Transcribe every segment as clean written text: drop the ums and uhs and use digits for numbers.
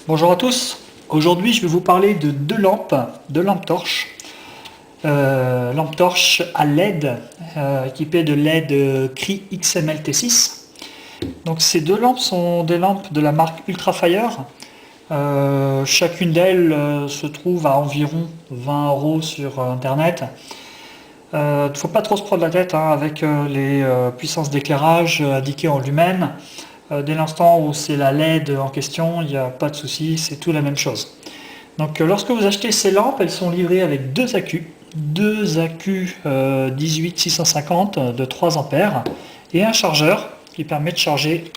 Bonjour à tous, aujourd'hui je vais vous parler de deux lampes torches. Lampe torche à LED, équipée de LED Cree XML T6. Donc ces deux lampes sont des lampes de la marque Ultrafire. Chacune d'elles se trouve à environ 20 € sur internet. Il ne faut pas trop se prendre la tête avec les puissances d'éclairage indiquées en lumen. Dès l'instant où c'est la LED en question, il n'y a pas de souci, c'est tout la même chose. Donc lorsque vous achetez ces lampes, elles sont livrées avec deux accus 18650 de 3 ampères et un chargeur qui permet de charger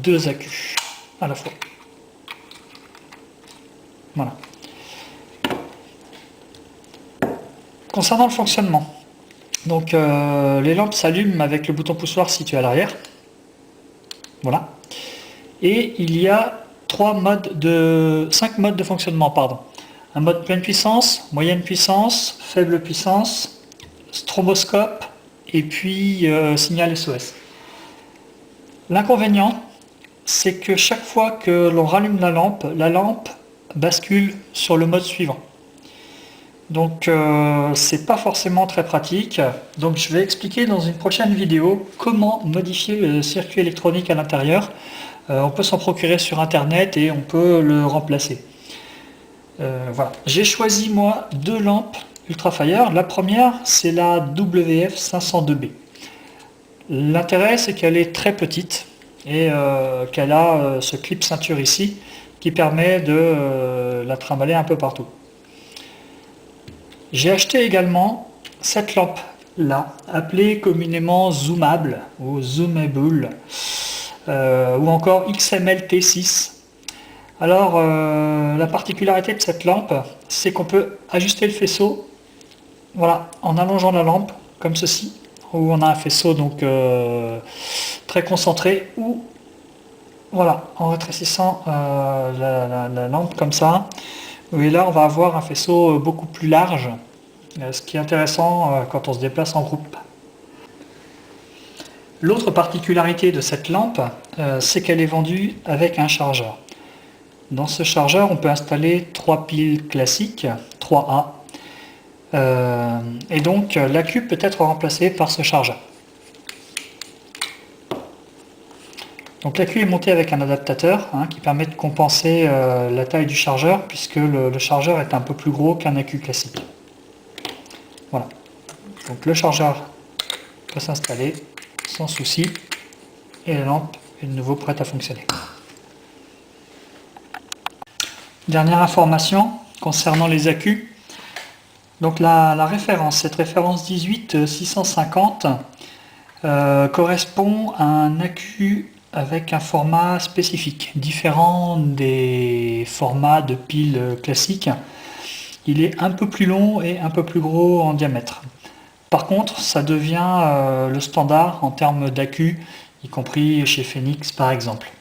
deux accus à la fois. Voilà. Concernant le fonctionnement, donc les lampes s'allument avec le bouton poussoir situé à l'arrière. Voilà. Et il y a 5 modes de fonctionnement, pardon. Un mode pleine puissance, moyenne puissance, faible puissance, stroboscope et puis signal SOS. L'inconvénient, c'est que chaque fois que l'on rallume la lampe bascule sur le mode suivant. Donc c'est pas forcément très pratique. Donc je vais expliquer dans une prochaine vidéo comment modifier le circuit électronique à l'intérieur. On peut s'en procurer sur internet et on peut le remplacer. Voilà. J'ai choisi moi deux lampes Ultrafire. La première c'est la WF502B. L'intérêt c'est qu'elle est très petite et qu'elle a ce clip ceinture ici qui permet de la trimballer un peu partout. J'ai acheté également cette lampe là, appelée communément zoomable ou zoomable, ou encore XML T6. Alors la particularité de cette lampe, c'est qu'on peut ajuster le faisceau, voilà, en allongeant la lampe comme ceci, où on a un faisceau donc très concentré, ou voilà, en rétrécissant la lampe comme ça. Et là on va avoir un faisceau beaucoup plus large, ce qui est intéressant quand on se déplace en groupe. L'autre particularité de cette lampe, c'est qu'elle est vendue avec un chargeur. Dans ce chargeur, on peut installer 3 piles classiques, 3A, et donc l'accu peut être remplacé par ce chargeur. Donc l'accu est monté avec un adaptateur qui permet de compenser la taille du chargeur, puisque le chargeur est un peu plus gros qu'un accu classique. Voilà. Donc le chargeur peut s'installer sans souci et la lampe est de nouveau prête à fonctionner. Dernière information concernant les accus. Donc la référence, cette référence 18650 correspond à un accu avec un format spécifique, différent des formats de piles classiques. Il est un peu plus long et un peu plus gros en diamètre. Par contre, ça devient le standard en termes d'accu, y compris chez Phoenix par exemple.